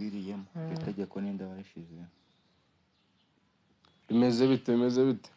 rikwiriyemo iryo tegeko ninde warishizeho bimeze bite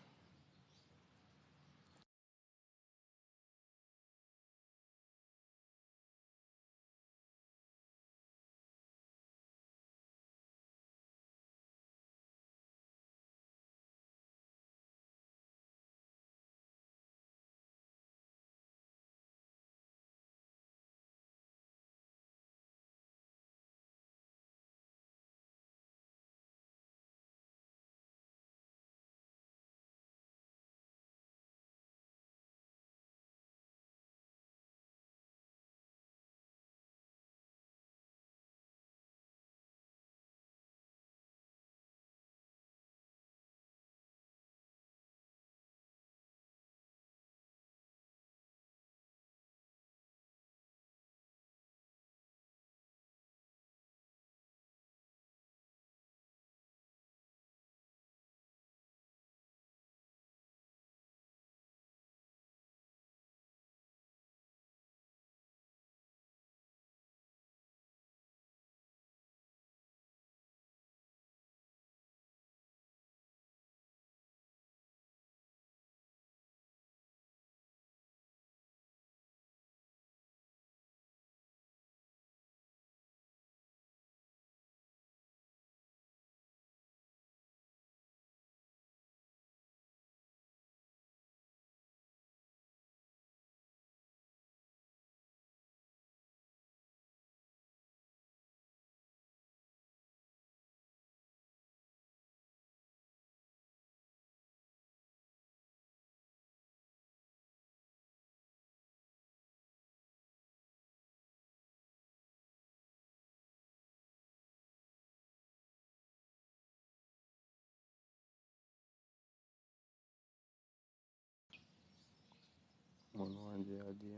umuntu wanjye yagiye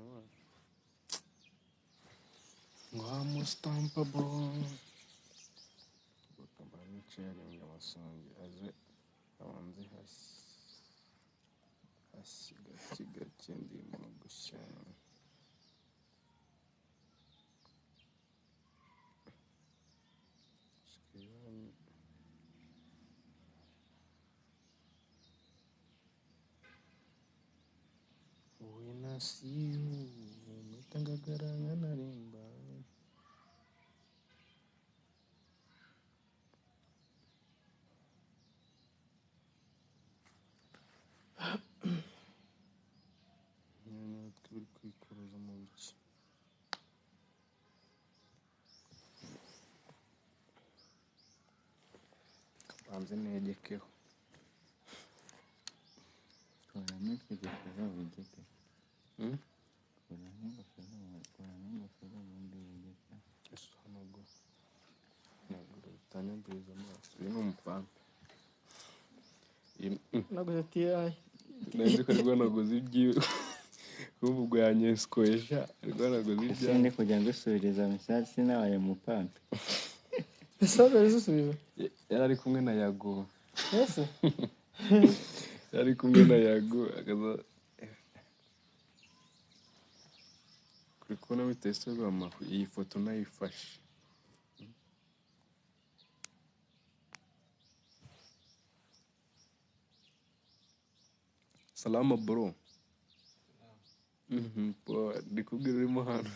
mwana Mustampa boy bakaba nicaringa amasongi aze abanze hasi gake ndimo gushya when I see you mutangagaranga narimba turi kwikuruza mu biki kabanze negekeho kuramo itegeko wigete kuramo ingofero ubundi wigete ese ntabwo utanyumviriza amaso uyu ni umupampe naguze tiyayi nanjye ko ariko naguze ibyiwe kuvuga ubwo yanyeskoesha ariko naguze ibyawe sindi kujya ngusubiriza message sinabaye umupampe bisabe bisubiza yari ari kumwe na Yago ese yari kumwe na Yago akaza kuri kubona muri Instagram iyi foto nayifashe salama bro ndikubwira urimo hano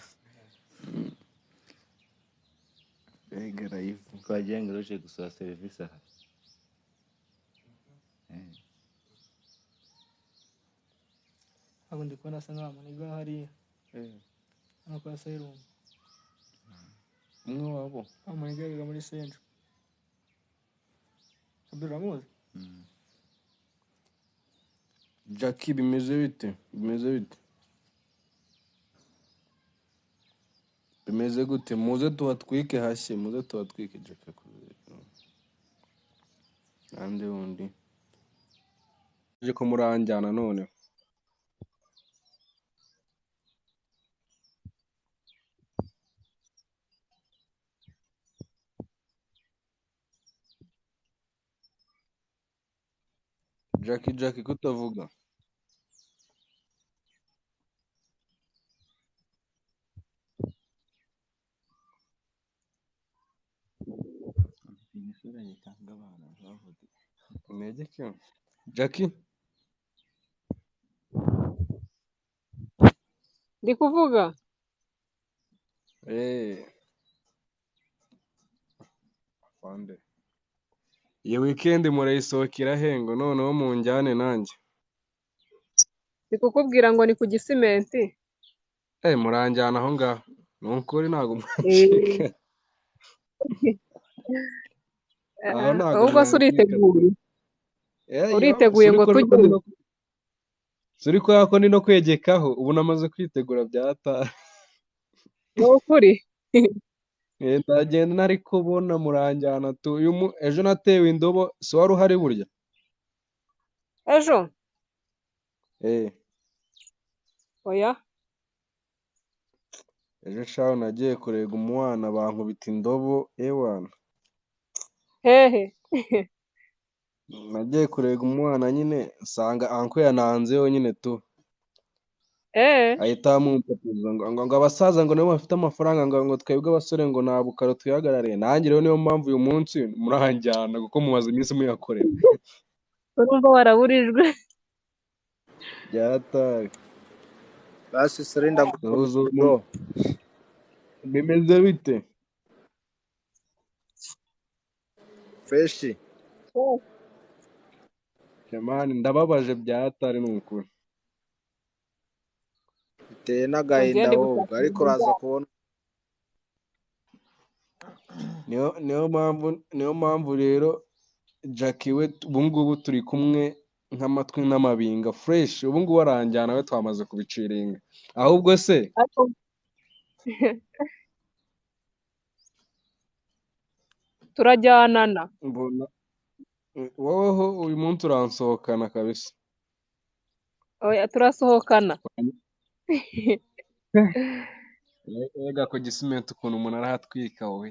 ega live twagiye ngo uje gusaba serivisi aha ntabwo ndi kubona asa nk'aho maniga hariya hano kwa serum umwe wabo amaniga yiga muri centre abduramuzi Jackie bimeze bite bimeze gute muze tubatwike hashye Jackie nande wundi aje ko muranjyana none Jackie kutavuga abaturanyi cyangwa abana bavuga Umegeke Jackie ndi kuvuga Fande iyi weekend murayisohokera hengo noneho munjyane nanjye ndi kukubwira ngo ni ku Gisimenti. muranjyana aho ngaho ni ukuri ntabwo Eh, mwancika aho ntabwo ahubwo se mwancika uriteguye ngo tujye suri kubera ko ndi no kwegekaho ubu namaze kwitegura byataha ni ukuri ndagenda nari kubona muranjyana tu ejo natewe indobo si wari uhari burya ejo oya ejo shaho nagiye kurega umwana bankubita indobo ewana hehe nagiye kurega umwana nyine nsanga anko yananzeho nyine tu ahita amumpatiza ngo abasaza ngo nibo bafite amafaranga ngo twebwe abasore ngo nta bukaro twihagarariye nanjye rero niyo mpamvu uyu munsi muranjyana kuko mumaze iminsi muyakorera urumva waraburijwe byataye basi sore ndagukunda bimeze bite fresh Jamani ndababaje byatari ni ukuri biteye n'agahinda ahubwo ariko uraza kubona niyo mpamvu rero Jackie we ubungubu turi kumwe nk'amatwi n'amabinga fresh ubungubu aranjyana we twamaze kubiciringa ahubwo se turajyanana mbona woweho uyu munsi uransohokana kabisa oya turasohokana ega ko Gisimenti ukuntu umuntu arahatwika wowe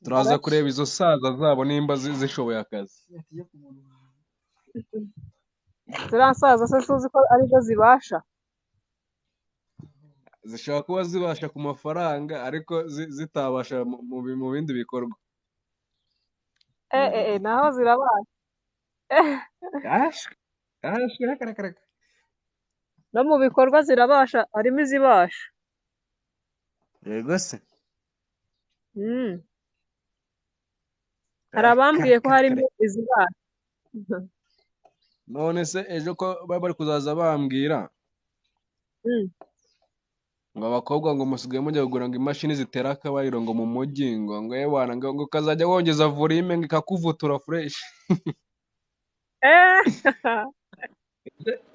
turaza kureba izo saza zabo nimba zishoboye akazi ziriya nsaza se tuzi ko arizo zibasha zishobora kuba zibasha ku mafaranga ariko zitabasha mu bindi bikorwa naho zirabasha no mu bikorwa zirabasha harimo izibasha yego se hari abambwiye ko harimo izibasha none se ejo ko bari kuzaza bambwira ngo abakobwa ngo musigaye mujya kugura ngo imashini zitera akabariro ngo mu mujyi ngo ewana ngo ukazajya wongeza volume ngo ikakuvutura fresh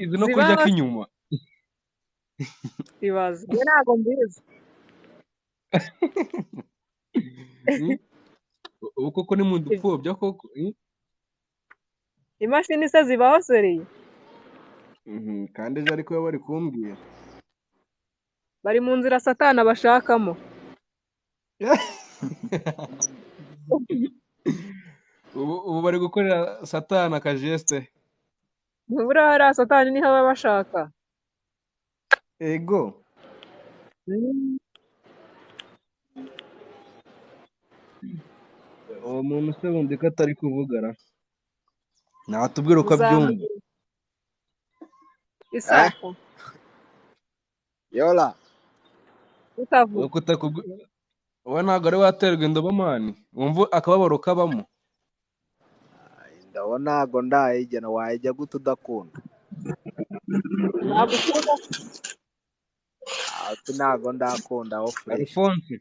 izi no kurya k'inyuma ibaze ntabwo mbizi ubu koko ni mu dupfobya koko imashini se zibaho seriye kandi ejo ariko bari kumbwira bari mu nzira satana bashakamo ubu bari gukorera satana akajeste buriya hariya satani niho baba bashaka ego uwo muntu se wundi ko atari kuvugara natubwira uko abyumva isako yola utavuga wowe ntabwo ari waterwa indobo mani wumva akababaro kabamo ndabona ntago ndayigena wayijya gute udakunda ntabwo ukunda ntago ndakunda aho fresh Alphonse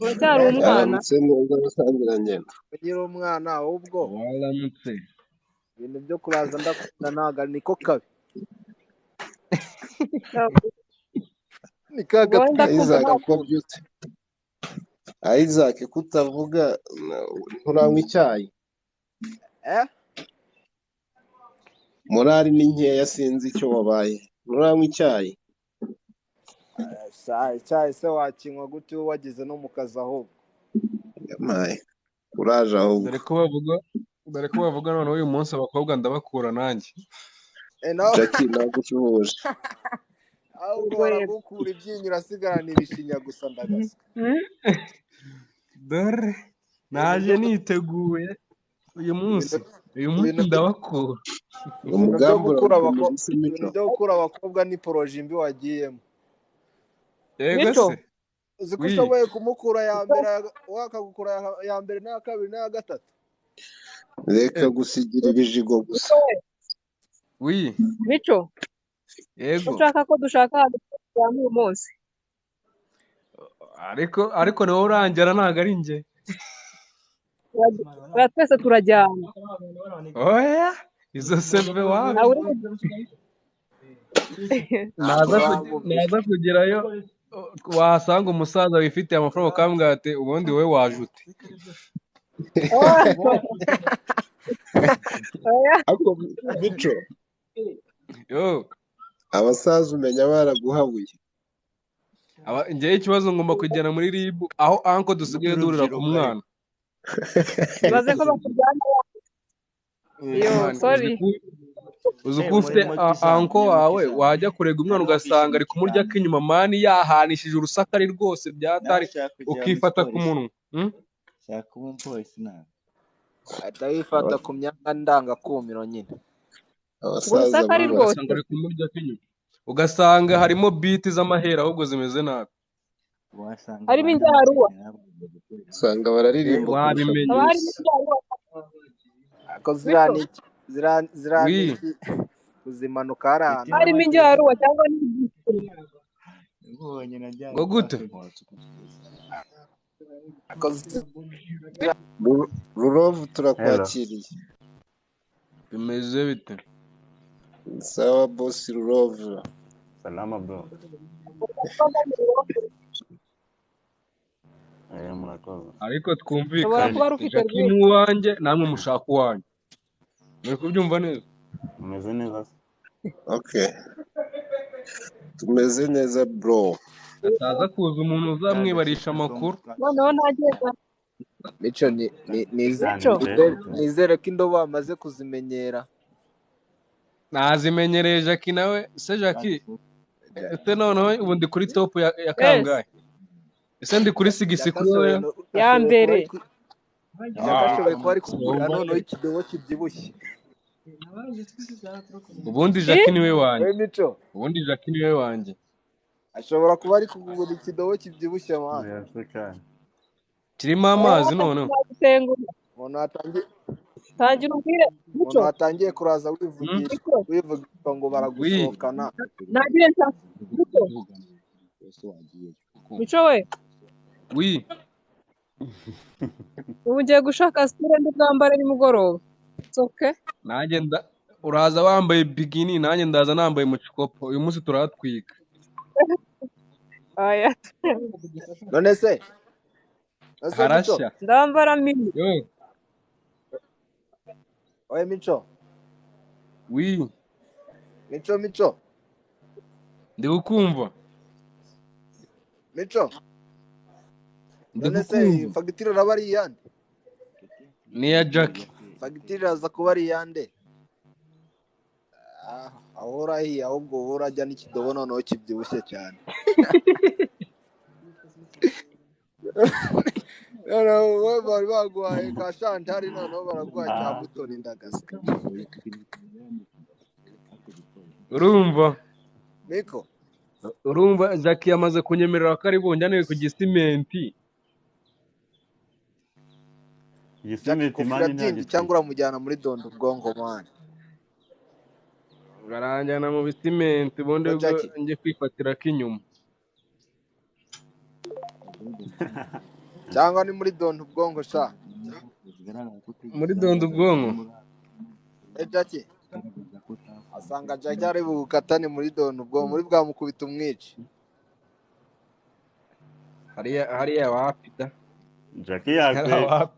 uracyari umwana ugira umwana ahubwo waramutse ibintu byo kuraza ndakunda ntago niko kabi Isaac kutavuga nturanywa icyayi morali ni nkeya sinzi icyo wabaye nturanywa icyayi icyayi se wakinywa gute wageze no mu kazi ahubwo uraje ahubwo dore ko bavuga noneho uyu munsi abakobwa ndabakura nanjye Jackie nagusuhuje ahubwo baragukura ibyinyo urasigarana ibishinya gusa ndagasa dore naje niteguye uyu munsi ibintu byo ndabakura. ibintu byo umugambi gukura uragukomeye isi ibintu mico byo gukura abakobwa ni poroje mbi wagiyemo. Yego Mico, se Uzi ko wi ushoboye kumukura ya mbere wakagukura ya mbere n'aya kabiri n'aya gatatu. reka eh, gusigira ibijigo gusa wi Mico, yego ushaka ko dushaka ahantu tujyana uyu munsi? ariko nawe urangira ntabwo ari njye. Twese turajyana. Oya izo seve Nawe wapi naza kugerayo wasanga umusaza wifitiye amafaranga ukambwira ati ubundi wowe waje ute. ariko mico Yo abasaza umenya baraguhabuye njyewe ikibazo ngomba kugera muri ribu aho anko dusigaye duhurira ku mwana. baze ko bakujyana. Yo, Man, sorry. uzi ko ufite anko wawe wajya kurega umwana ugasanga ari kumurya k'inyuma mani yahanishije urusakari rwose byatari ukifata ku munwa. Shaka umupolisi nawe. Ahita yifata ku myanya ndangakumiro nyine. abasaza Urusakari baba rwose. ugasanga ari kumurya k'inyuma ugasanga harimo biti z'amahera ahubwo zimeze nabi. Wasanga Harimo abandi inzaruwa. usanga bararirimba kurusha wabimenye Haba harimo bose inzaruwa. Ako Mico, ziriya ni wi iki kuzimanuka hari ahantu harimo inzaruwa cyangwa n'igiti. ubonye najyanye ngo gute ako rurovu Hello. turakwakiriye bimeze bite. sawa bosi rurovu Salama bro. Murakoze. ariko Ushobora twumvikane kuba rufite Jackie rwinshi. ni uwanjye namwe mushaka uwanjye muri kubyumva neza. Umeze neza se? okay tumeze neza bro ataza kuza umuntu uzamwibarisha amakuru. Noneho ntagenda. Mico Mico, nizere ko indobo bamaze kuzimenyera. nazimenyereye Jackie nawe se Jackie ese noneho ubu ndi kuri top ya yes, kangahe ese ndi kuri sigisi kuri wowe. ya mbere. Ashoboye kuba ari kugurira noneho ikidobo kibyibushye. ubundi Jackie niwe wanjye We Mico ubundi Jackie niwe wanjye ashobora kuba ari kugura ikidobo kibyibushye mwana. Yes, cyane. kirimo amazi noneho. Umuntu watangiye Tangira ubwire. Mico, kuraza wivuga ngo baragusohokana. ntagire nshaka. Mico, Mico we, wi ubu ngiye gushaka sipure ndi bwambare nimugoroba. It's okay. nanjye uraza wambaye bikini nanjye ndaza nambaye mucikopo uyu munsi turatwika. Oya. None se harashya. Ndambara mini. Yo oye Mico wi Mico ndi gukumva Mico ndi none se gukumva fagitire uraba ari iyande? ni ya Jackie. Fagitire iraza kuba ari iyande? Aho urahiye ahubwo wowe urajya n'ikidobo noneho kibyibushye cyane. noneho bari baguhaye ka shantari noneho baraguhaye cya butoni ndagaze. urumva Miko urumva Jackie yamaze kunyemerera ko ari bunjyane ku gisimenti. Jackie kufira tindi cyangwa uramujyana muri dondo ubwongo mwana. Baranjyana mu bisimenti ubundi ubwo njye kwifatira k'inyuma. Cyangwa ni muri dondo ubwongo sha. muri dondo ubwonko. Jackie asanga Jackie ari bugukatane muri dondo ubwonko muri bwamukubita umwici. hariya wapi da Jackie yakwe.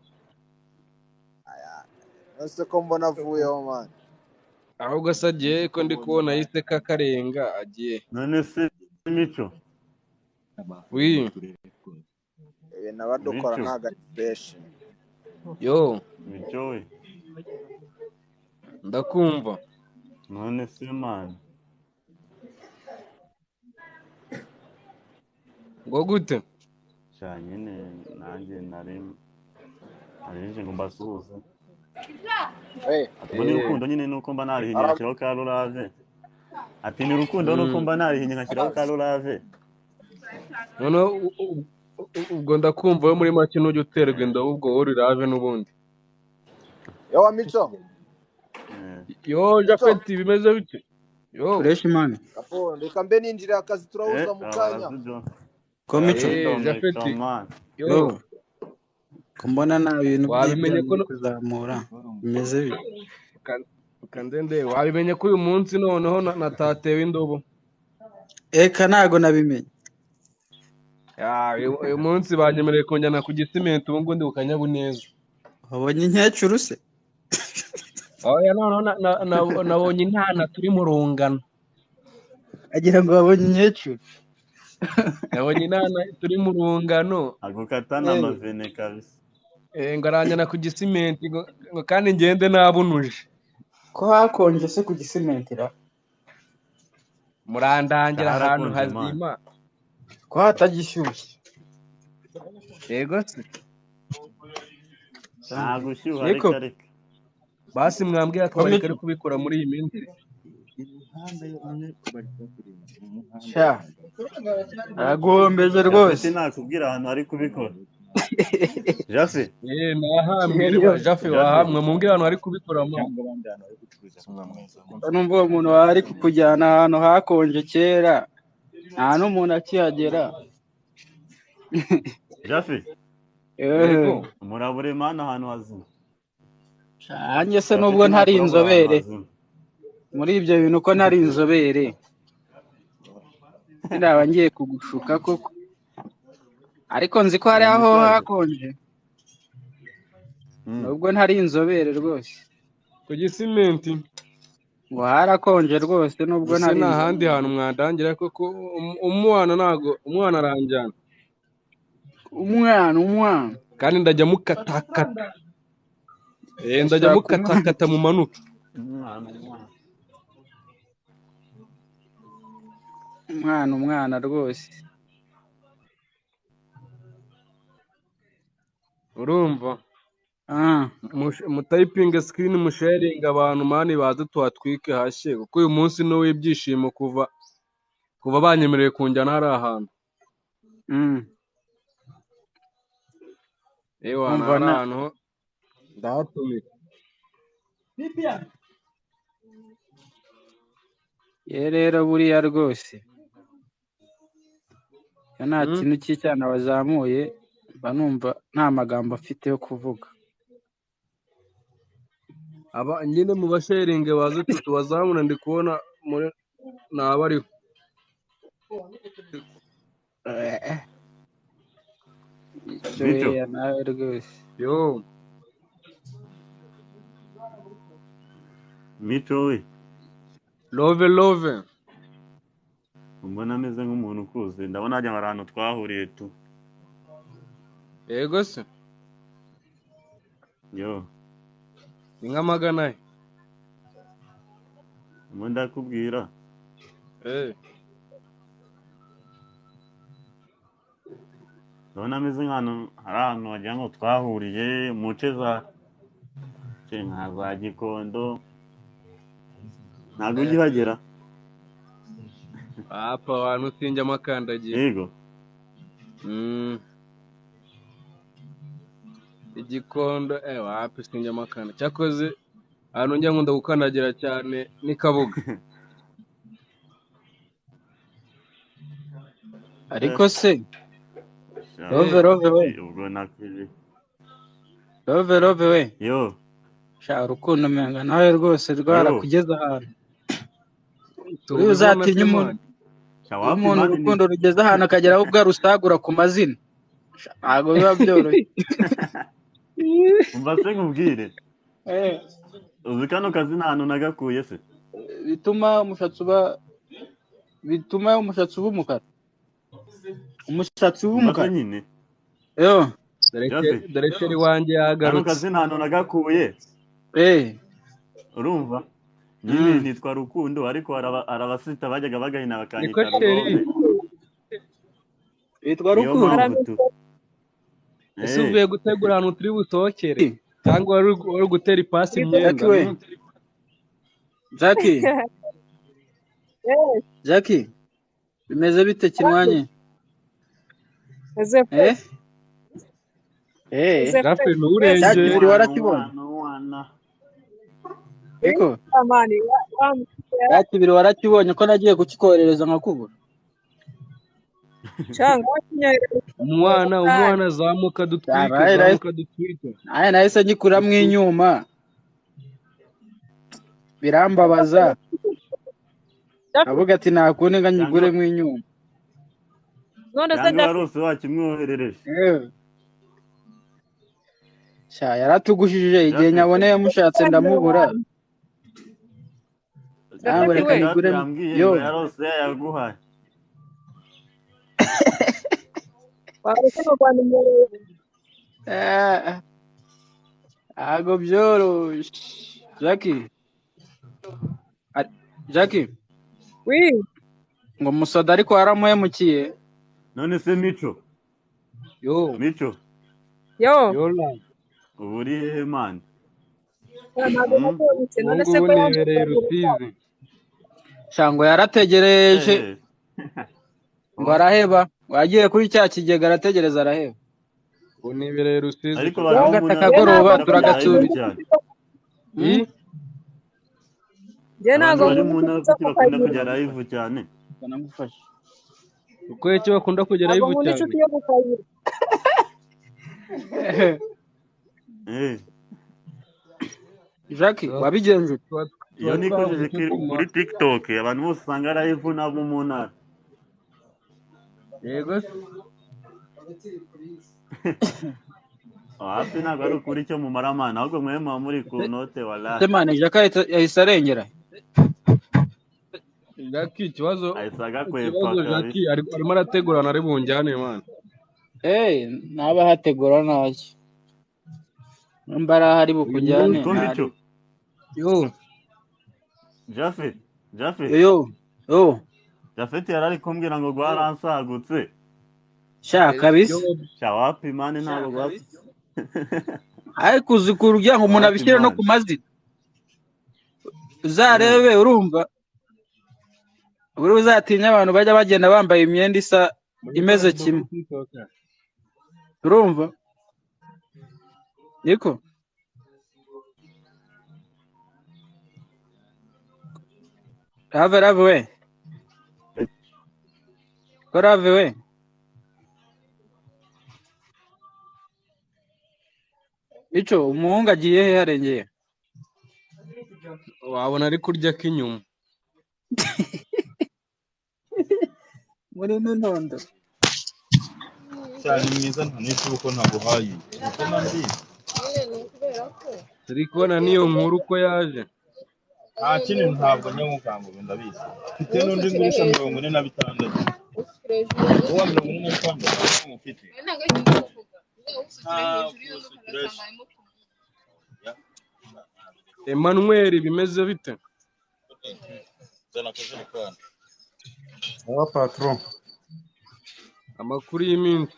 Ese ko mbona avuyeho mwana. ahubwo se agiye ko ndi kubona yise kakarenga agiye. None se Mico wi Ibintu abadukora ntago ari fresh. yo Mico we ndakumva. none se man ngo gute nyine nanjye narenje ngo mbasuhuze ubwo ni urukundo nyine nuko mba narihinye nkashyiraho ka rurave ati ni urukundo nuko mba narihinye nkashyiraho ka rurave noneho ubwo ndakumva yo muri make n'ujya uterwa inda ubwo wowe rurave n'ubundi Yo Mico yo Japhet bimeze bite yo fresh man kapo reka mbe ninjira akazi turahuza mu kanya ko Mico Japhet yo kumbona na bintu wabimenye ko kuzamura bimeze bite kandende wabimenye ko uyu munsi noneho natatewe indobo eka ntago nabimenye uyu munsi banyemereye kunjyana ku gisimenti ubu ngundi ukanyabuneza wabonye inkecuru se oya noneho nabonye intana turi mu rungano agira ngo wabonye inkecuru nabonye intana turi mu rungano ako katana amavene kabisa ngo aranjyana ku gisimenti ngo kandi ngende nabunuje ko hakonje se ku gisimenti ra murandangira ahantu hazima ko hatagishyushye yego se nagushyuha reka reka basi mwambwira ko bari kubikora muri iyi minsi sha araguhombeje rwose nakubwira ahantu ari kubikora Jafe nahamwe Jafe wahamwe mumbwira ahantu ari kubikora numva uwo muntu wari kukujyana ahantu hakonje kera nta n'umuntu akihagera Jafe murabure mana ahantu hazima nanjye se nubwo ntari inzobere muri ibyo bintu ko ntari inzobere ndaba ngiye kugushuka koko ariko nzi ko hari aho hakonje nubwo ntari inzobere rwose ku gisimenti ngo harakonje rwose nubwo ntari nta handi hantu mwadangira koko umwana aranjyana umwana kandi ndajya mukatakata ndajya mukatakata mu manuka umwana rwose urumva mutayipinge screen musharinga abantu mani baze tuhatwike hashye kuko uyu munsi no w'ibyishimo kuva banyemereye kunjyana hari ahantu hari ahantu ndahatumira ye rero buriya rwose nta kintu cy'icyana wazamuye mba numva nta magambo afite yo kuvuga nyine mu basharinge baze tubazamura ndi kubona naba ariho nawe rwose yo Mico we love mbona ameze nk'umuntu ukuze ndabona hajya ahantu twahuriye tu yego se yo ni nk'amagana ye ubu ndakubwira ndabona ameze nk'ahantu hari ahantu wagira ngo twahuriye mu nce nka za Gikondo ntabwo ujya uhagera apa abantu sinjya amakandagiye yego Igikondo wapi sinjya amakanda cyakoze ahantu njya nkunda gukandagira cyane ni Kabuga ariko se Love we ubwo nakwije Love we yo sha urukundo menga nawe rwose rwarakugeza ahantu uzatinya umuntu urukundo rugeze ahantu akagera aho bwarusagura ku mazina ntabwo biba byoroshye umva se nkubwire uzi kano kazi nta hantu nagakuye se bituma umushatsi uba umukara umushatsi w'umukara nyine yo dore sheri wanjye yagarutse kano kazi nta hantu nagakuye urumva nyine nitwa Rukundo ariko arabasita bajyaga bagahina bakanyita Rugombe witwa Rukundo ese uvuye gutegura ahantu turi busohokere cyangwa wari gutera ipasi imyenda? Jackie bimeze bite kinwanye? Rafe nturengere warakibonye eko yakibiri warakibonye ko nagiye kukikoherereza nkakubura umwana zamuka dutwike aya nahise ngikuramwo inyuma birambabaza avuga ati nakundi nga nyiguremwo inyuma none se warose wakimwoherereje sha yaratugushije igihe nyaboneye mushatse ndamubura ntabwo reka nyiguremwo yo yarose yaguhaye ago byoroshe Jackie ngo musoda ariko waramuhemukiye none se Mico uri hehe mani? shango yarategereje ngo araheba wagiye kuri cya kigega arategereza araheba unibereye Rusizi ariko akagoroba turagatsubira je nago bakunda kujya live cyane banagufasha uko icyo bakunda kugera live cyane Jackie wabigenje iyo nikojeje kuri TikTok abantu bose usanga live nabo mu ntara yego hafi ntabwo ari ukuri cyo mu maramana ahubwo mwema muri ku note wallahi temane Jackie yahise arengera Jackie ikibazo ayisaga kwepa Jackie arimo arategurana ari bunjyane man naba hategura ntacyo mbara hari bukujyane Jafet Jafet yarari kumbwira ngo gwaransagutse shaka bisa shawapi mane ntabwo gwapfa ariko uzikura ugira ngo umuntu abishyire no ku mazina uzarebe urumva uri uzatinya abantu bajya bagenda bambaye imyenda isa imeze kimwe urumva niko Rave we Rave we Ico umuhungu agiye he harengeye wabona ari kurya k'inyuma muri ntondo cyane mwiza ntanetse uko ntaguhaye uko nandi turi kubona niyo nkuru uko yaje nta kintu ntabwo nyamukanga ndabizi mfite n'undi ngurisha 46 uwa 46 mufite Emmanuel bimeze bite Aba patron amakuru y'iminsi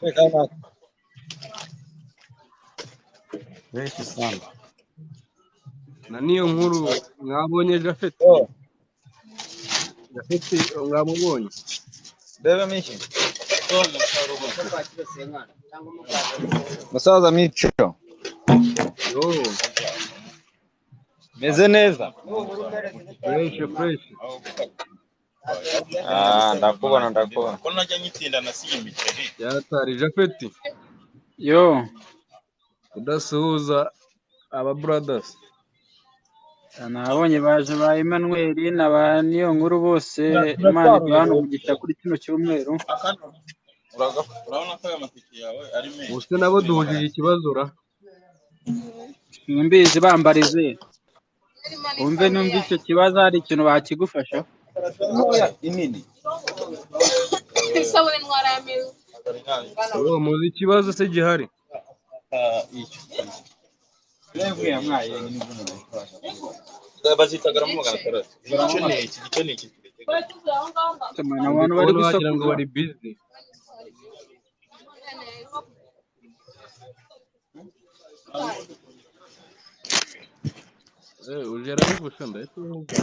benshi sana na niyo nkuru mwabonye Jafet mwamubonye bebe mishi musaza Mico meze neza fresh ndakubona ko najya nyitsinda nasiye imiceri yatari Jafet udasuhuza aba brothers nabonye baje ba Emmanuel na ba niyo nkuru bose Imana ibahano umugisha kuri kino cyumweru urabona ko aya matike yawe ari menshi bose nabo duhujije ikibazo ra mbizi bambarize umve numva icyo kibazo hari ikintu bakigufasha inini isabune mwarameze muzi ikibazo se gihari bazitagara mu 600 igice ni iki abantu bari gusohoka ngo bari busy ujera bigusha ndahita uzamuka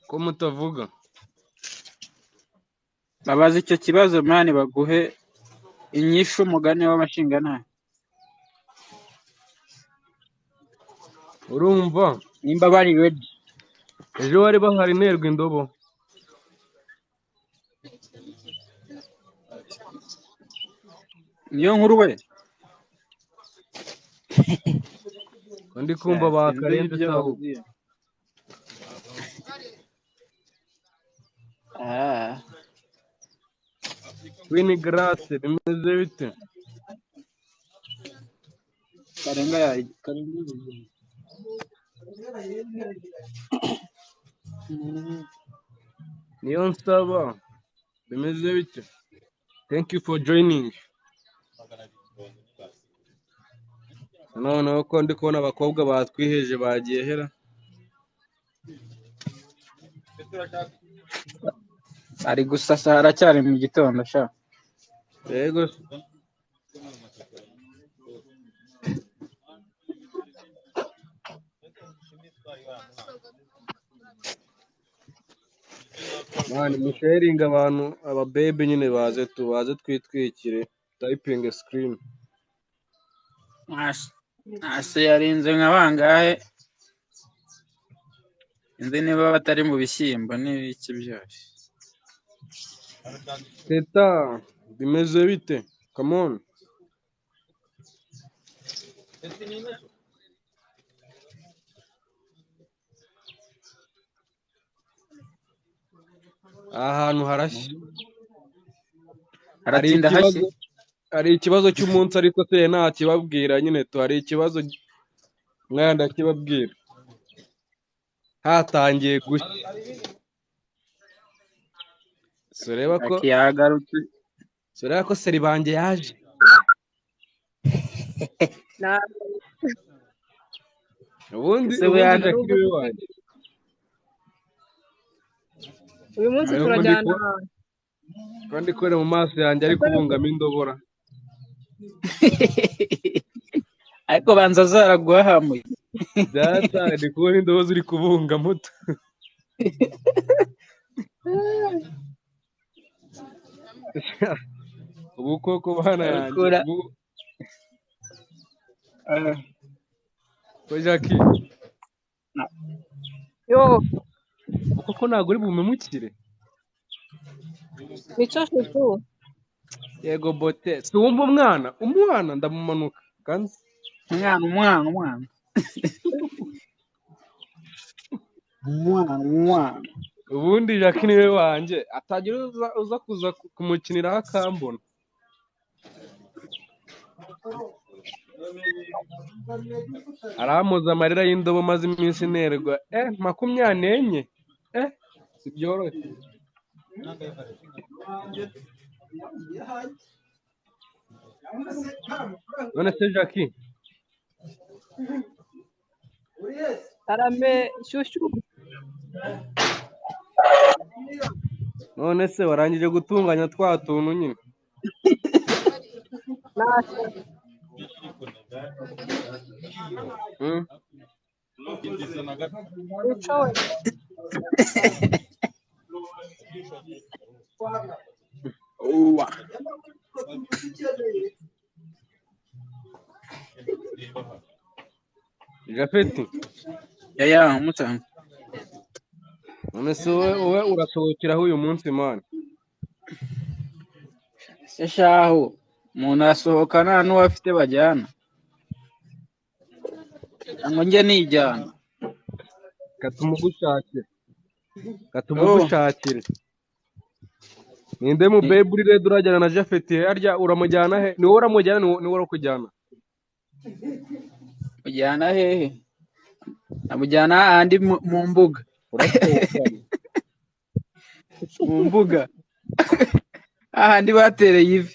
ko mutavuga babaza icyo kibazo mani baguhe inyishu umugani w'abashinganahe. urumva nimba bari ready. ejo bari bahari nerwa indobo niyo nkuru we ndi kumva bakarenze sahu Queen Grace bimeze bite karenga ya niyo nsaba bimeze bite thank you for joining noneho ko ndi kubona abakobwa batwiheje bagiye hera ari gusasa haracyari mu gitondo sha yego mani musharinga abantu ababebe nyine baze twitwikire typing screen ase yarinze nka bangahe inzi niba batari mu bishyimbo n'ibiki byose. Teta bimeze bite come on ahantu harashye haratinda hashye hari ikibazo cy'umunsi ariko se nta kibabwira nyine hari ikibazo mwaya ndakibabwira hatangiye gushya sureba ko yagarutse sureba ko seri banjye yaje ubundi Jackie wanjye uyu munsi turajyana kandi kore mu maso yanjye ari kubungamo indobora ariko banza zaraguhahamuye data ndi kubona indobo ziri kubunga muto ubu koko bana yanjye ko Jackie yo koko ntabwo uri bumemukire nico shutu yego bote si wumva umwana ndamumanuka kandi umwana ubundi Jackie niwe wanjye atagira uza kuza kumukiniraho akambona aramuza amarira y'indobo maze iminsi nerwa 24 si byoroshye none se Jackie arame shushu none se warangije gutunganya twa tuntu nyine Japhet yaya umutanga none se wowe urasohokeraho uyu munsi man se shaho umuntu asohoka nta n'uwafite bajyana ngo njye nijyana katumugushakire ninde mu babe uri rero urajyana na Japhet arya uramujyana he ni wowe uramujyana ni wowe urakujyana mujyana hehe namujyana ahandi mu mbuga mu mbuga ahandi batereye ivi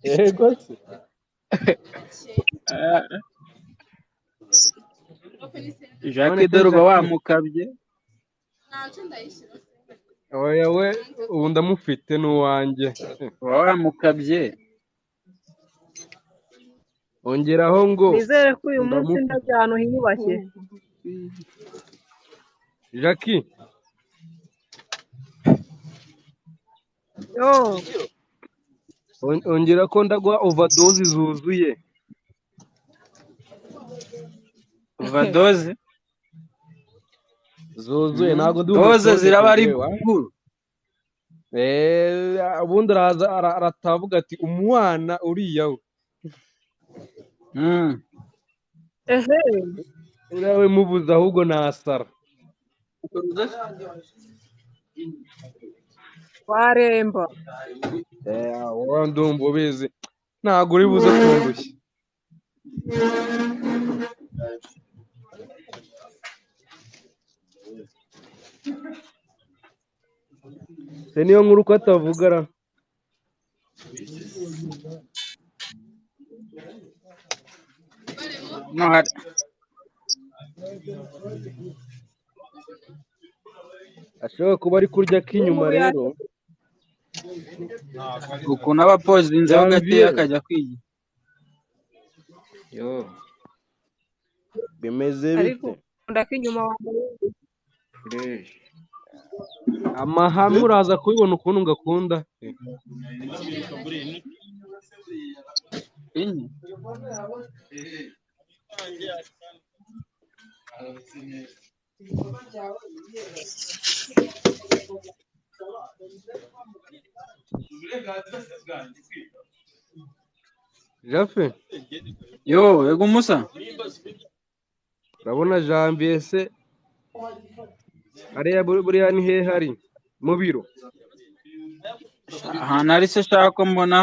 yego se Jacques dore uba wamukabye. oya we ubu ndamufite n'uwanjye. Uba wamukabye. Ongeraho ngo nizere ko uyu munsi ndajya ahantu hiyubashye. Jackie Yo, ongera ko ndagwa overdose zuzuye. Overdose zuzuye ntabwo doze ziraba ari buru. ubundi araza aratavuga ati umwana uriya we. ehe, uriya we mubuze ahubwo nasara. waremba. wowe ndumva ubizi ntabwo uri buze kundushya. se niyo nkuru ko atavugara. No hari ashobora kuba ari kurya k'inyuma rero. ukuntu aba apozinzeho gakeya akajya kwiga. yo bimeze ariko bite? ndako inyuma wambaye fresh. amahame uraza kubibona ukuntu ngakunda. Jafe yo ego musa urabona Janvier se hariya buriya ni hehe hari mu biro? ahantu ari se shaka ko mbona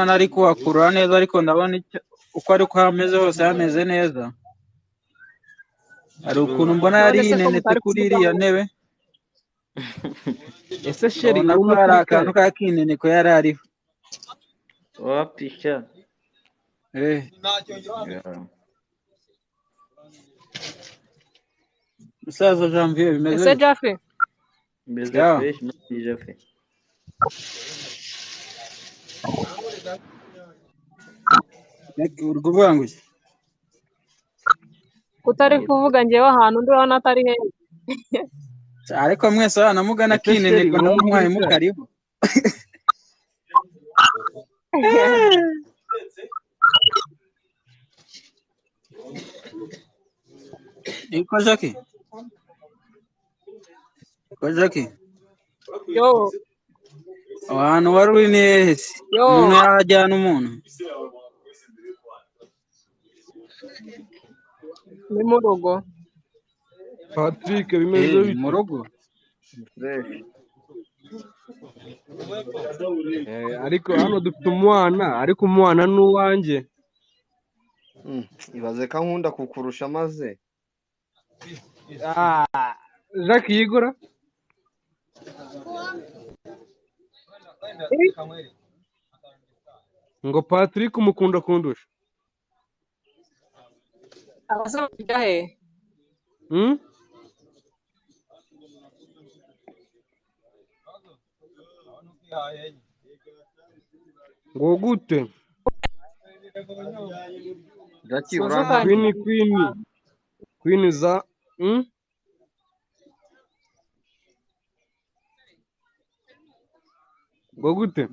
nari kuhakurura neza ariko ndabona uko ari ko hameze hose hameze neza. hari ukuntu mbona yari yinenetse kuri iriya ntebe. ese sheri urabona ko hari akantu ka kineneko yari ariho. wapisha. musaza Janvier bimeze ese Jafe Bimeze fresh muri Jafe. uri kuvuga ngo iki? utari kuvuga njyewe ahantu ndi urabona atari heza. ariko mwese wanamugana kineneko namwaye mukariho. Iko Jackie yo ahantu wari uri ni hehe se? yo umuntu yajyana umuntu ni mu rugo. Patrick bimeze bite? mu rugo Fresh. ariko hano dufite umwana ariko umwana n'uwanjye. ibaze ko nkunda kukurusha maze Jacques yigora ngo Patrick umukunda kundusha. abasaba kujya he? ngo gute? Jackie Soza uranta Queen za ngo gute?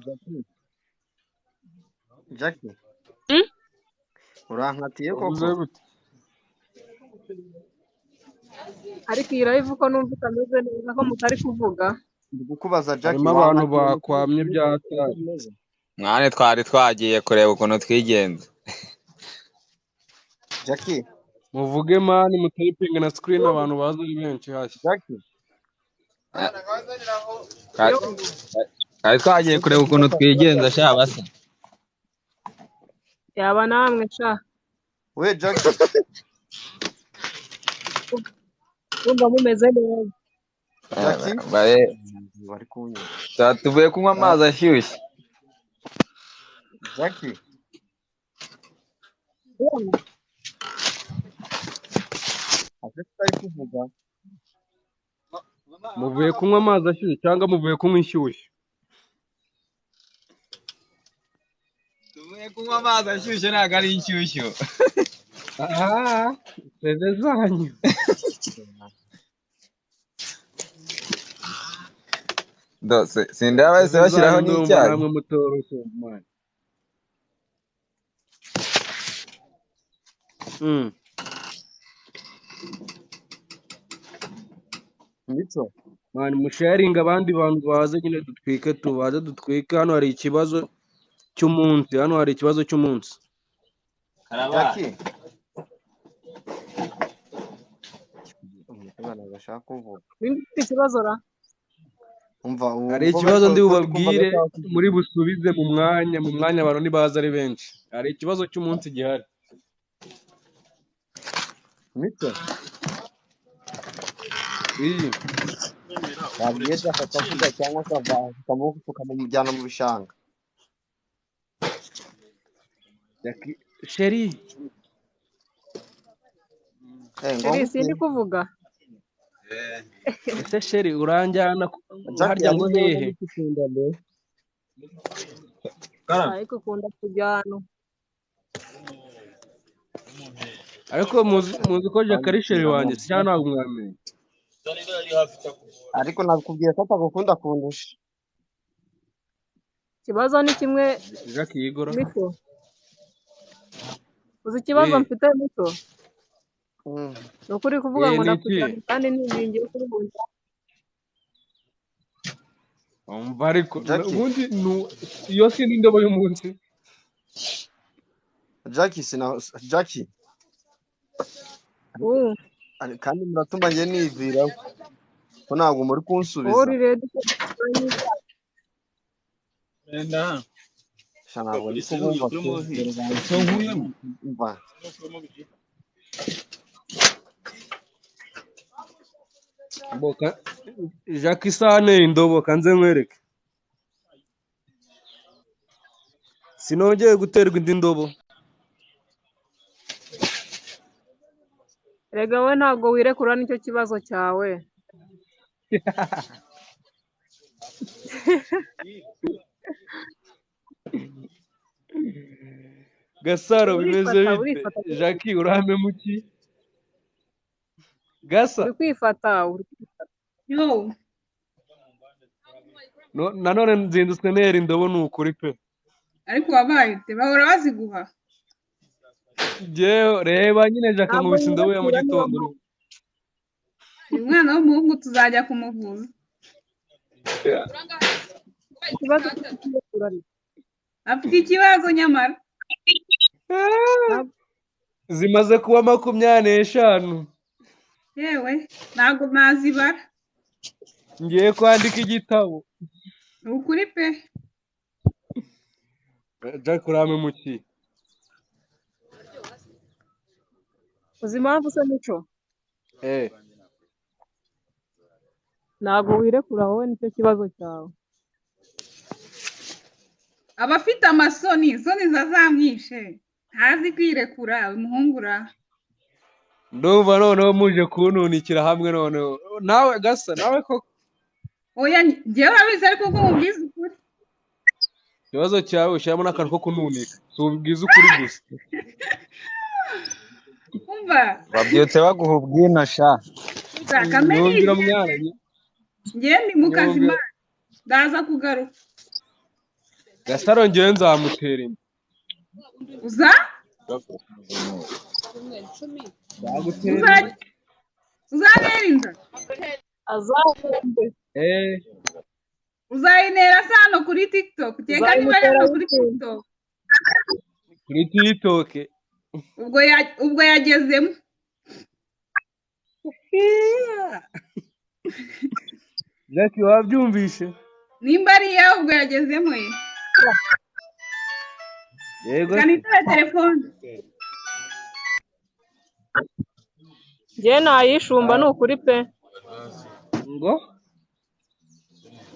Jackie urankatiye koko? ariko iyi live uko numva itameze neza ko mutari kuvuga. ndi kukubaza Jackie harimo abantu bakwamye byatari. mwane twari twagiye kureba ukuntu twigenza. Jackie muvuge mani mutayipinga na screen abantu baza ari benshi hashya. Jackie twari twagiye kureba ukuntu twigenza sha basa. yaba namwe sha we Jackie umva mumeze neza. Jackie bari kunywa tuvuye kunywa amazi ashyushye. Jackie Ari kuvuga muvuye kunywa amazi ashyushye cyangwa muvuye kunywa inshyushyu? tuvuye kunywa amazi ashyushye ntabwo ari inshyushyu. aha seze zanyu. Dose sindaba bahise Seze bashyiraho zanyu ndumva n'icyayi. namwe mutoroshye man. Mico Man, musharinga abandi bantu baze nyine dutwike tubaze dutwike. Hano hari ikibazo cy'umunsi, hano hari ikibazo cy'umunsi. Jackie umwana agashaka kuvuga Bindi ufite ikibazo ra? umva Hari ikibazo ndi bubabwire muri busubize mu mwanya abantu nibaza ari benshi. Hari ikibazo cy'umunsi gihari. Mico iyi wabwiye afata kuvuga cyangwa akavuga tukamujyana mu bishanga. Sheri Sheri sindi kuvuga. ese sheri uranjyana harya ngo hehe? Ariko ukunda kujyana. Ariko muzi ko Jack ari sheri wanjye cyangwa ntabwo mwamenye? Ariko nakubwiye ko atagukunda kundusha. Ikibazo ni kimwe Jack yigora. Mico. Uzi ikibazo mfite Mico? Ni ukuri kuvuga ngo nakujyana kandi ningingiye kuri bunza. Umva ariko ubundi iyo si n'indobo y'umunsi. Jackie kandi muratuma njye nivira ko ntabwo muri kunsubiza. Uri ready ntabwo ndi kubumva mva boka Jack isane indobo kanze nkwereke. Sinongeye guterwa indi ndobo. Rega we ntabwo wirekura nicyo kibazo cyawe. Gasaro bimeze bite? Jackie urame muki? Gasa uri kwifata yo nanone nzindutswe nera indobo ni ukuri pe. Ariko wabaye ute bahora baziguha? Jewe reba nyine Jack nkubise indobo ya mu gitondo. Uyu mwana w'umuhungu tuzajya kumuvuza. Afite ikibazo nyamara zimaze kuba 25. yewe ntabwo nazibara. Ngiye kwandika igitabo. Ni ukuri pe. Jack urame muki? uzi impamvu se Mico? Ntabwo wirekura wowe nicyo kibazo cyawe. Abafite amasoni zazamwishe ntazi kwirekura umuhungura. Ndumva noneho muje kuntunikira hamwe noneho nawe Gasa nawe koko. Oya njyewe abizi ariko ko mubwiza ukuri. Ikibazo cyawe ushyiramo n'akantu ko kuntunika si ubwiza ukuri gusa. Umva babyutse baguha ubwino sha. Nongera mwana njye ndi mu kazi ma ndaza kugaruka. Gasaro ngiye nzamutera inda. Uza uzantera inda? Azahombe. Uzayinera se hano kuri TikTok? Cyeka niba hano kuri TikTok. Kuri TikTok. Ubwo yagezemo. Jack wabyumvishe? Nimba ari yawe ubwo yagezemo ye. Yego. Kanitara telefone. Njye nayishumba ni ukuri pe. Ngo?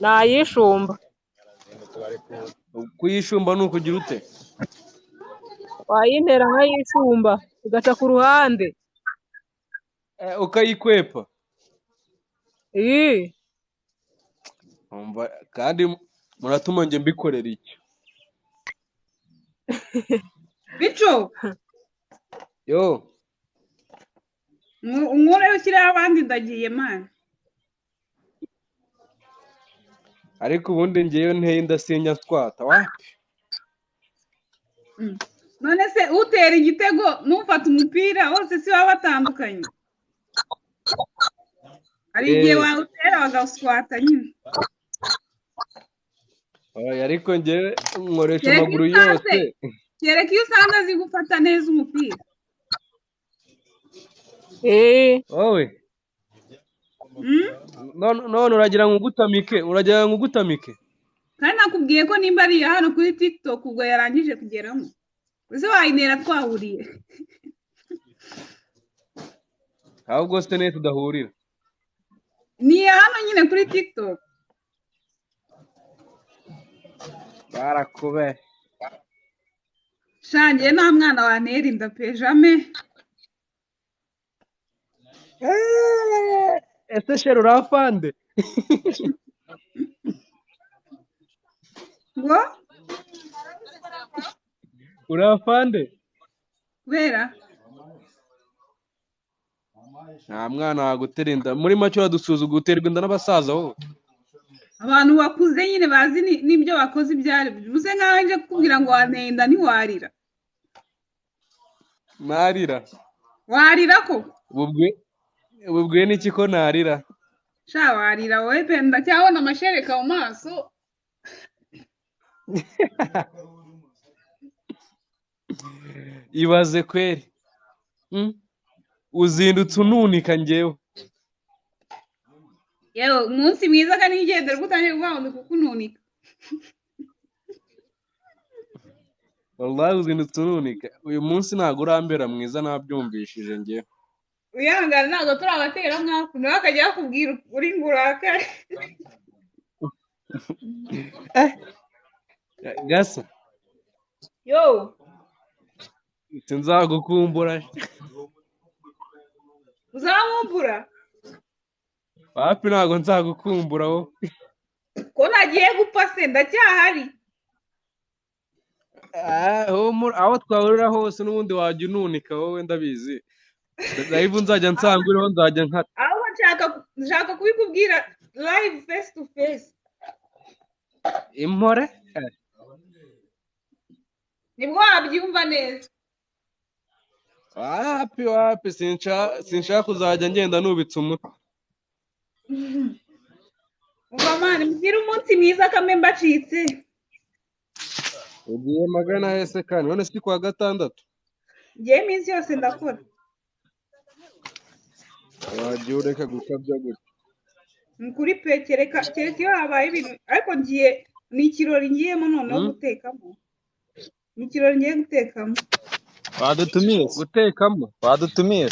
Nayishumba. Kuyishumba ni ukugira ute? Wayintera nkayishumba igaca ku ruhande. ukayikwepa umva kandi muratuma njye mbikorera iki Mico yo unkure ushyiraho abandi ndagiye man. ariko ubundi ngewe nteye ndasinya twata wapi None se utera igitego n'ufata umupira bose si baba batandukanye. Hari igihe wawutera bagaswata nyine. ariko ngewe nkoresha amaguru yose kereka iyo usanga azi gufata neza umupira. wowe none uragira ngo ugutamike kandi nakubwiye ko nimba ari hano kuri TikTok ubwo yarangije kugeramo. Uzi wayinera twahuriye. ahubwo se ne tudahurira Ni hano nyine kuri TikTok. barakube Shangiye nta mwana wantera inda pe jamais. ese sheri urafande Ngo urafande kubera nta mwana wagutera inda muri make uradusuzugura uterwa inda n'abasaza wowe abantu bakuze nyine bazi n'ibyo bakoze ibyari bivuze nkaho nje kukubwira ngo wanteye inda ntiwarira. narira Warira ko ububwiye n'iki ko narira sha warira wowe pe ndacyabona amashereka mu maso. ibaze kweri uzindutse ununika ngewe Yewe umunsi mwiza kandi igendera utangiye kuvuga ngo kukununika. wallahi uzindutse ununika uyu munsi ntabwo urambera mwiza nabyumvishije ngewe Uyangana ntabwo turi abatera mwaku nawe akajya bakubwira uri ngo urakare. gasa Yo sinzagukumbura uzamumbura wapi ntabwo nzagukumbura wowe ko nagiye gupfa se ndacyahari. aho twahurira hose n'ubundi wajya ununika wowe ndabizi live nzajya nsanga uriho nzajya nkata Aho nshaka kubikubwira live face to face. impore Nibwo wabyumva neza. wapi sinshaka kuzajya ngenda nubitse umutwe Uva mani mbwira umunsi mwiza kame mbacitse. ugiye magana hese kandi none si kwa gatandatu Ngiye iminsi yose ndakora. wagiye ureka gukabya gutya Mukuri pe kereka iyo habaye ibintu ariko ngiye ni ikirori ngiyemo noneho gutekamo. Ni ikirori ngiye gutekamo. wadutumiye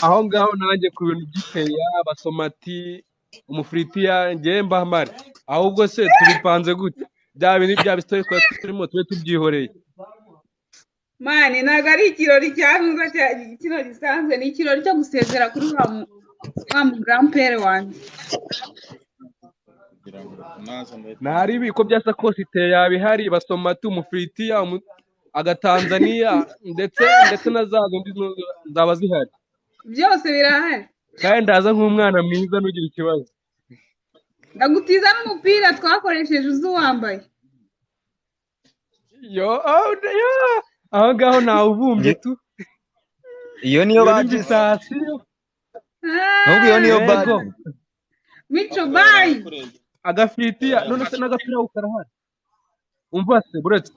aho ngaho nanjye ku bintu by'iteya abasomati umufiriti yanjye mbamare ahubwo se tubipanze gute bya bintu bya bisitoye kwa turimo tube tubyihoreye Mani ntabwo ari ikirori cyanuza kino gisanzwe ni ikirori cyo gusezera kuri wa mu grandpere wanjye. ntari ibiko bya sakosi iteya bihari basomati umufiriti agatanzaniya ndetse na za zindi zaba zihari Byose birahari. kandi ndaza nk'umwana mwiza nugira ikibazo Ndagutiza n'umupira twakoresheje uzi uwambaye. aho ngaho ntawe ubumbye tu iyo niyo bagize nubwo iyo niyo bago Mico bye agafiriti none se n'agapira karahari umva se buretse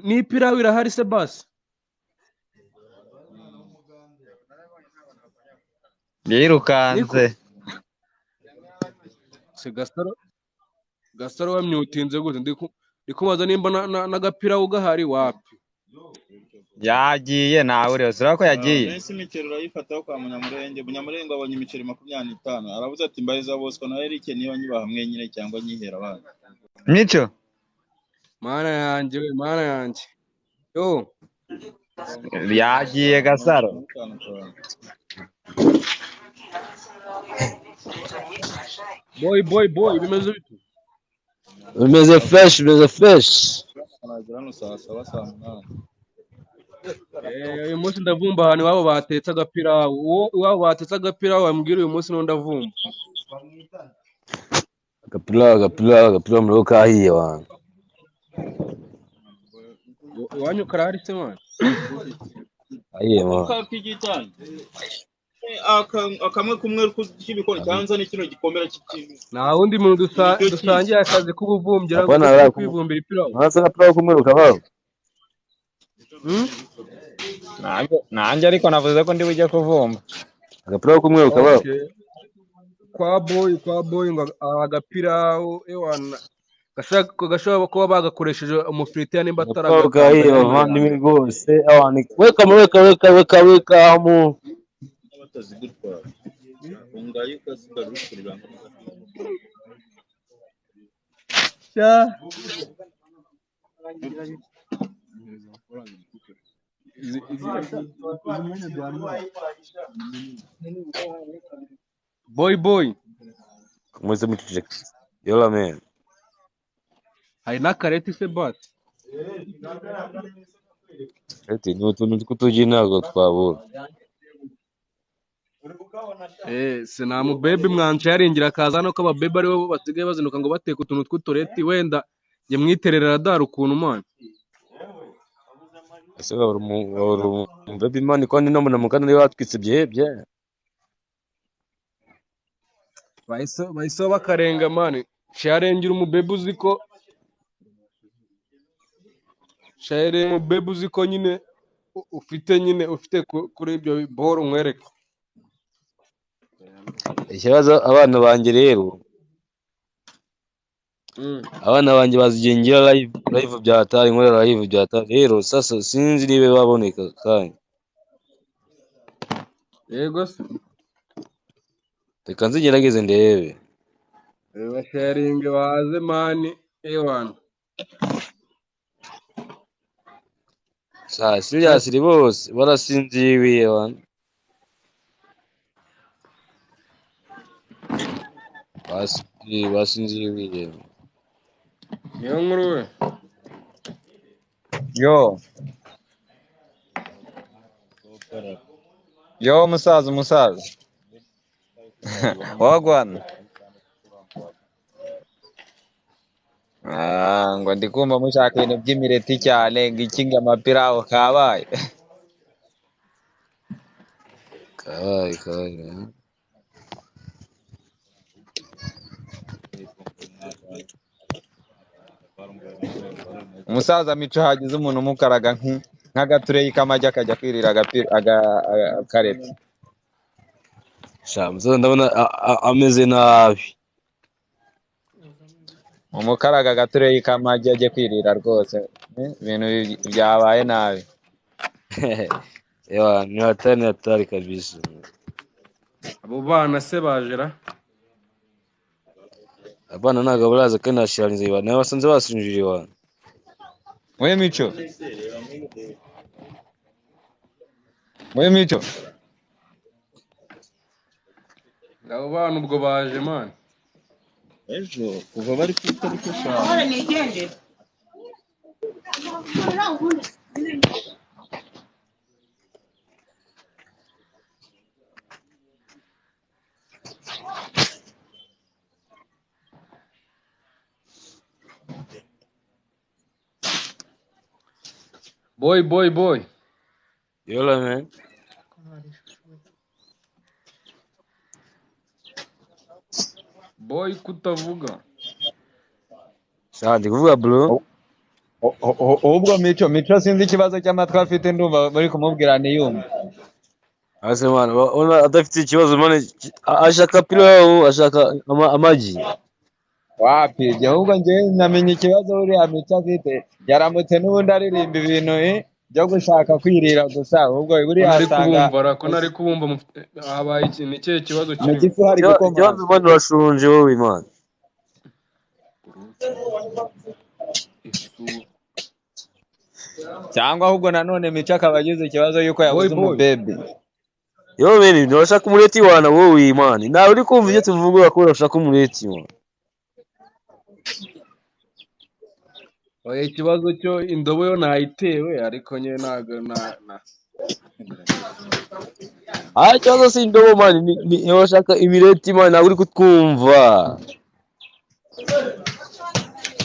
n'ipirawu irahari se basi yirukanze se gasaro wamyutinze gute ndikubaza nimba n'agapira ugahari wapi yagiye nawe rero sura ko yagiye Nese imiceri urayifataho kwa Munyamurenge abonye imiceri 25 aravuze ati mbariza Bosco na Eric niba nyiba hamwe nyine cyangwa nyihera abana Mico mana yanjye yo yagiye Gasaro. boy bimeze bite? Bimeze fresh. Nagera no saa saba saa munani. Uyu munsi ndavumba ahantu iwabo batetse agapira. Iwabo batetse agapira wambwira uyu munsi ndavumba. Agapira muri kahiye wangu. Iwanyu karahari se mwana? Ahiye mwana. Kakigitanye. Akamwe kumwe k'ibikoni cyanza ni kino gikomera cy'ikintu. Nta wundi muntu dusangiye akazi k'ubuvumbira kwivumbira ipirawo. Nasa agapira kumwiruka baho. Nanjye ariko navuze ko ndi bujye kuvumba. Agapira kumwiruka baho. Kwa boy ngo agapira ewana gashobora kuba bagakoresheje umufiriti nimba ataragaye abavandimwe rwose weka mu batazigutwara ungaye ukasigara ukurira boy kumweze mutujek yola man hari n'akareti se basi ati ni utuntu tw'utugi ntabwo twabura sinamubebe mwanca yaringira akaza no ko ababebe aribo basigaye bazinuka ngo bateka utuntu tw'utureti wenda njye mwiterera dara ukuntu mwana ese umubebe imana ko ni no munamukana niwe watwitse byebye bahise bakarenga mani sharengera umubebe uziko nyine ufite kuri ibyo boro nkwereka ikibazo abana banjye rero abana banjye bazigengira live byatari nkorera live byatari rero sasa sinzi nibe baboneka kandi yego se reka nzigerageze ndebe basharinge baze mani ewana siri bose barasinziye wana basinziye niyo nkuru we yo musaza wagwana ngo ndi kumva mushaka ibintu by'imireti cyane ngo ikinga amapirawo kabaye umusaza mico hagize umuntu umukaraga nk'agatureyi k'amagi akajya kwirira akareti shamuzo ndabona ameze nabi umukaraga agatureyi k'amagi ajye kwirira rwose ibintu byabaye nabi ni hatari kabisa abo bana se bajera abana ntabwo baraza kandi nashiranze ibana nawe basanze basinjiriye wana we mico abo bana ubwo baje mani ejo kuva bari ku itariki 5 boy yola man boy kutavuga ndi kuvuga bro ubwo mico sinzi ikibazo cy'amatwi afite ndumva bari kumubwira niyumva ase man ona adafite ikibazo man ashaka pirawo ashaka amagi wapi ahubwo njye namenye ikibazo uriya mico afite yaramutse n'ubundi aririmba ibintu byo gushaka kwirira gusa ahubwo buriya asanga ko nari kubumva habaye ikintu ikihe kibazo ikibazo man urashonje wowe man cyangwa ahubwo nanone Mico akaba agize ikibazo yuko yabuze umubebe. Yo bene nashaka umureti wana wowe imana nawe uri kumva ibyo tuvuga ko urashaka umureti wana. Oya ikibazo cyo indobo yo nayitewe ariko nye nago na ikibazo si indobo mani ni urashaka imireti mani nawe uri kutwumva.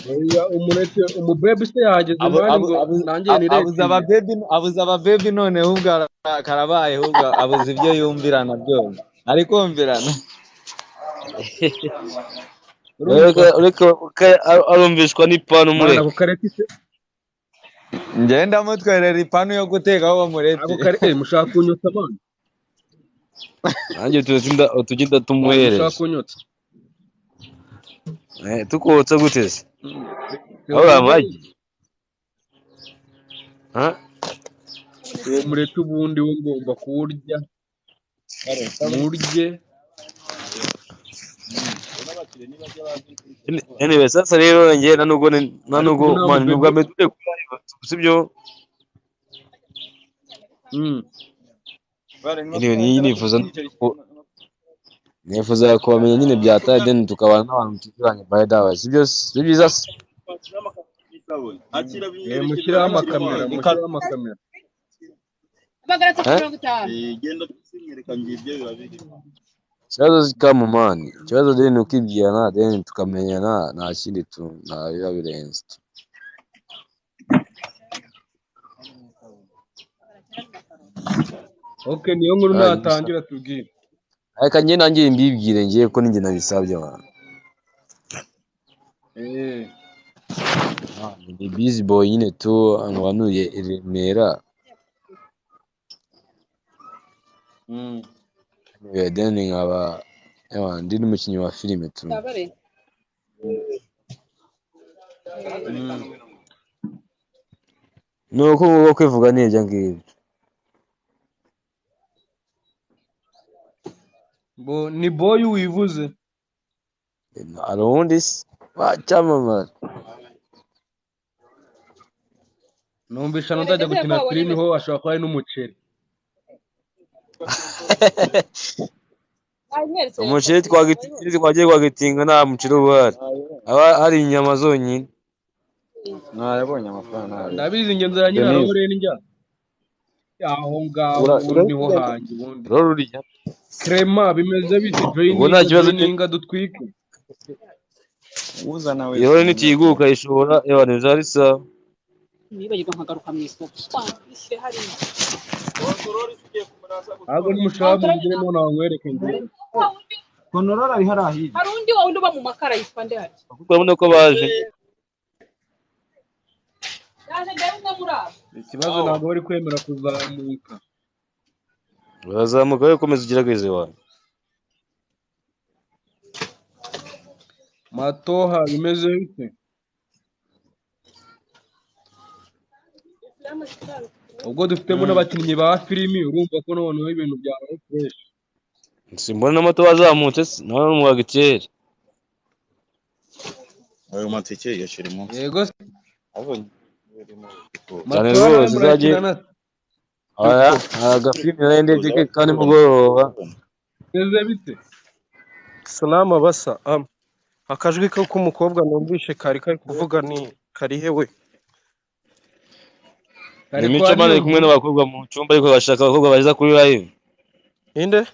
Oya umureti umubebe se yahageze mani ngo nanjye nireti. Abuza ababebi none ahubwo karabaye ahubwo abuza ibyo yumvirana byose. Ari kumvirana. Ureka arumvishwa n'ipanu mureka. Ngenda mutwerera ipanu yo guteka uwo mureti. Ako kare mushaka kunyotsa abana. Nanjye tugenda tumuhereza. Mushaka kunyotsa. Tukotsa gute se? Aho amagi. Uwo mureti ubundi wo ngomba kuwurya. Murye. Anyway, sasa rero ngiye nanugo man nubwo ametuye sibyo. Anyway nifuza kubamenya nyine byataye then tukabana n'abantu tuziranye by dawa sibyo byiza. Mushyiraho amakamera. Genda tusinyereka ngibyo bibabiri. Ikibazo kama mani ikibazo deni ukibwirana deni tukamenyana nta kindi biba birenze. Okay niyo nkuru natangira tubwire. Ariko njye nanjye mbibwire ngiye ko ninjye nabisabye abantu. Ni busy boy nyine tu anwanuye Remera. Then nkaba ndi n'umukinnyi wa filime tu. Nuko ngo kwivuga nibyo ngibyo. Ni boy wivuze. Arundi bacamamara. Numvisha ndajya gukina filime ho ashobora kuba ari n'umuceri. Umuceri twagiye kwagitinga nta muceri ubari. Aba hari inyama zonyine. Nayabonye amafaranga. Ndabizi ingenzi ya nyina rohore n'injya. Aho ngaho niho hanjye ubundi. Roruriya. Crema bimeze bite joininga dutwike. Uza nawe. Iyo nitiguka ishobora abantu zari sawa. Nibagirwa nkagaruka mu isoko. Ishe hari. Ago n'umushaba ngire none wangwereke ngire. Konorora ari harahiye. Hari undi wa undi ba mu makara yitwa nde hari. Urabona ko baje. Yaje ndari umwe muri abo. Ikibazo ntabwo bari kwemera kuzamuka. Bazamuka komeza ugerageze wawe. Matoha bimeze bite? Ubwo dufitemo n'abakinnyi ba filimi urumva ko noneho ibintu byabaye fresh. Simbona n'amato bazamutse nawe n'umwagiteri. Ayo mateke yashirimo. Yego. Abonye. Cyane rwose zagiye. Aya agafilime n'indege kandi mugoroba. Bimeze bite? Salama basa. Akajwi ko k'umukobwa numvishe kari kuvuga ni karihe we. Mico mane kumwe n'abakobwa mu cyumba ariko bashaka abakobwa baza kuri live. Inde?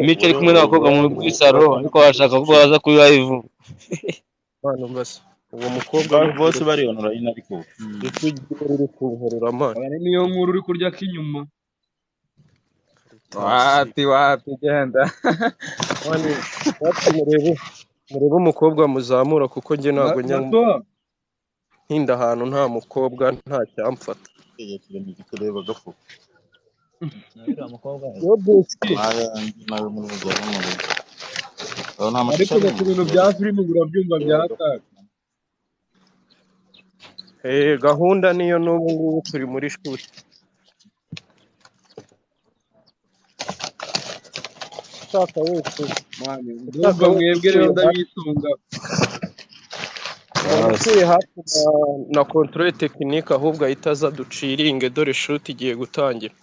Mico ari kumwe n'abakobwa mu saro ariko bashaka abakobwa baza kuri live. Bano basa. Uwo mukobwa bose bari online ariko. Uri kunkorera man. Niyo nkuru uri kurya k'inyuma. Wapi genda. Wani murebe umukobwa muzamura kuko njye ntago nyanga. Hinda ahantu nta mukobwa nta cyamfata. Kureba gafu. Yo boski. Nawe muri mujyana mu rugo. Ariko ku bintu bya filime urabyumva byataka. Gahunda niyo n'ubu ngubu turi muri shuri. Saka wese mani ndumva mwebwe rero ndabisunga. umuntu utuye hafi na controle technique ahubwo ahita aza duciringe dore shoot igiye gutangira.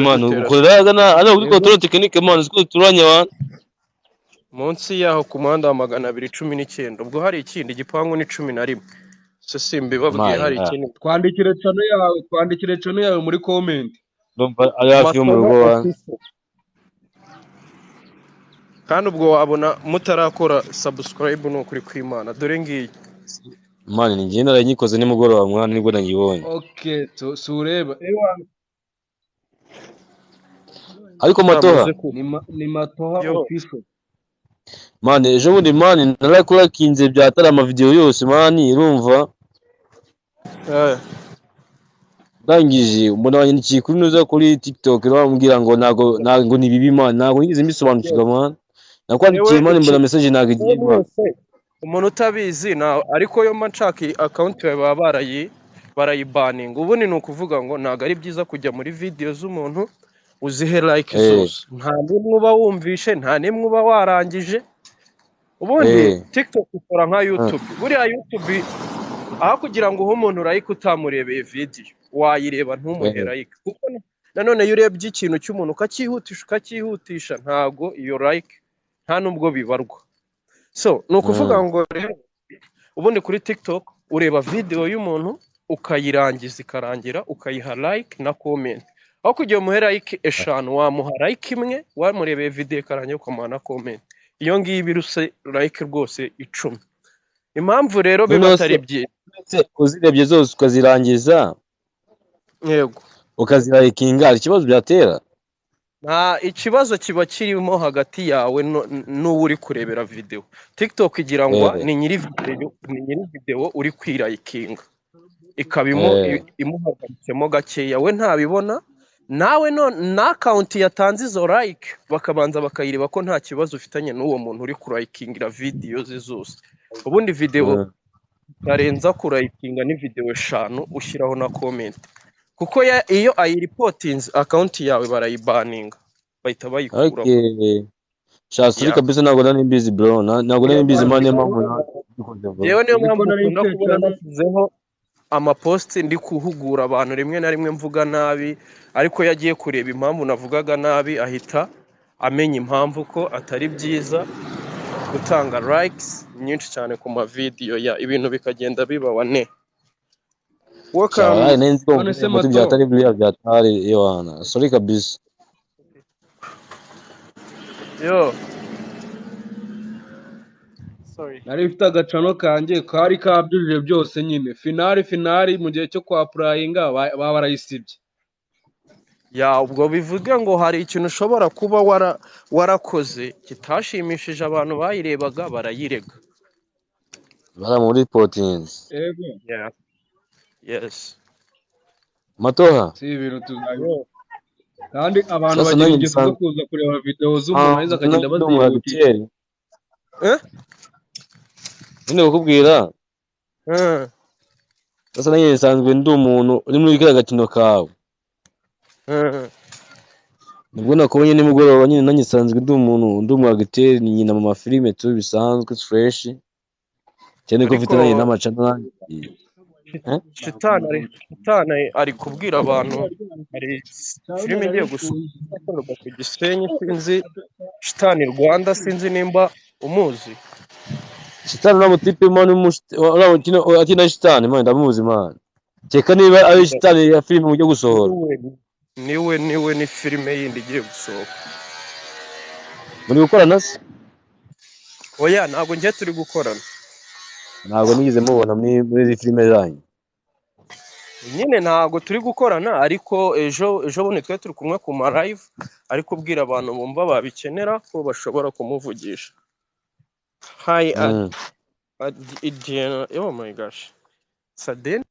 Mano ukorera hano kuri controle technique mano siko turanye wana munsi yaho ku muhanda wa 219 ubwo hari ikindi igipangu ni 11 se simbibabwiye hari ikindi. twandikire channel yawe muri comment. Ndumva ari hafi yo mu rugo wana kandi ubwo wabona mutarakora subscribe no kuri kwimana dore ngiyi mani ni ngenda naranyikoze nimugoroba mwana nibwo nagibonye. Okay sureba ariko Matoha ni Matoha official mani ejo bundi mani narakora kinze byatara ama video yose mani urumva ndangije umuntu wanye n'ikikuru nuza kuri TikTok bamubwira ngo nago ni bibi mani nago ngize mbisobanukirwa mani nakwandikiye mani mbona message nagiye umuntu utabizi na ariko yo manshaki account yawe baba barayibaninga ubundi ni ukuvuga ngo nago ari byiza kujya muri video z'umuntu uzihe like zose nta nimwe uba wumvishe nta nimwe uba warangije ubundi TikTok ikora nka YouTube buriya YouTube aho kugira ngo uhe umuntu like utamurebeye video wayireba ntumuhe like kuko nanone iyo urebye ikintu cy'umuntu ukakihutisha ntago iyo like nta nubwo bibarwa so no kuvuga ngo rero ubundi kuri TikTok ureba video y'umuntu ukayirangiza ikarangira ukayiha like na comment aho kugira umuhera like 5 wamuha like imwe wamurebeye video ikarangira ukamuha na comment iyo ngiyi biruse like rwose 10 impamvu rero biba atari byiza uzirebye zose ukazirangiza yego ukazirayikinga ikibazo byatera nta ikibazo kiba kirimo hagati yawe n'uri kurebera video TikTok igira ngo ni nyiri video uri kwirayikinga ikabimo imuhagaritsemo gakeya we ntabibona nawe na account yatanze izo like bakabanza bakayireba ko nta kibazo ufitanye n'uwo muntu uri kurayikingira video ze zose ubundi video yarenza kurayikinga ni video 5 ushyiraho na comment kuko iyo ayiripotinze account yawe barayibaninga bahita bayikura. Shasuri kabisa ntabwo nari busy bro ntabwo nari busy mane mpamvu yewe niyo mpamvu nakunda kubona nasizeho amapost ndi kuhugura abantu rimwe na rimwe mvuga nabi ariko yagiye kureba impamvu navugaga nabi ahita amenya impamvu ko atari byiza gutanga likes nyinshi cyane ku ma video ya ibintu bikagenda biba wane mutu byatari buriya byatari yohana sorry kabisa yo sorry nari mfite agacano kanje kari kabyujije byose nyine finali mu gihe cyo kwa applyinga barayisibye ya ubwo bivuga ngo hari ikintu ushobora kuba warakoze kitashimishije abantu bayirebaga barayirega bara muri reportings yeah yes Matoha si ibintu tuzayo kandi abantu bagira ingeso zo kuza kureba video z'umuntu aheza akagenda bazihutisha ninde ukubwira sasa nanjye nsanzwe ndi umuntu uri muri kiriya gakino kawe nibwo nakubonye nimugoroba nyine nanjye nsanzwe ndi umuntu ndi umwagiteri ni nyina mu mafilime tu bisanzwe fresh cyane ko mfite nanjye n'amacana Shitani ari kubwira abantu hari filime igiye gusohoka ku Gisenyi sinzi Shitani Rwanda sinzi nimba umuzi Shitani na mutipe manu akina Shitani mwana ndamuzi mwana cyeka niba ari Shitani ya filime ujye gusohora niwe ni filime yindi igiye gusohoka muri gukorana se oya ntabwo ngiye turi gukorana ntabwo nigeze mubona muri izi filime zanyu nyine ntabwo turi gukorana ariko ejo bundi twe turi kumwe ku ma live ariko ubwira abantu bumva babikenera ko bashobora kumuvugisha hi oh my gosh Saden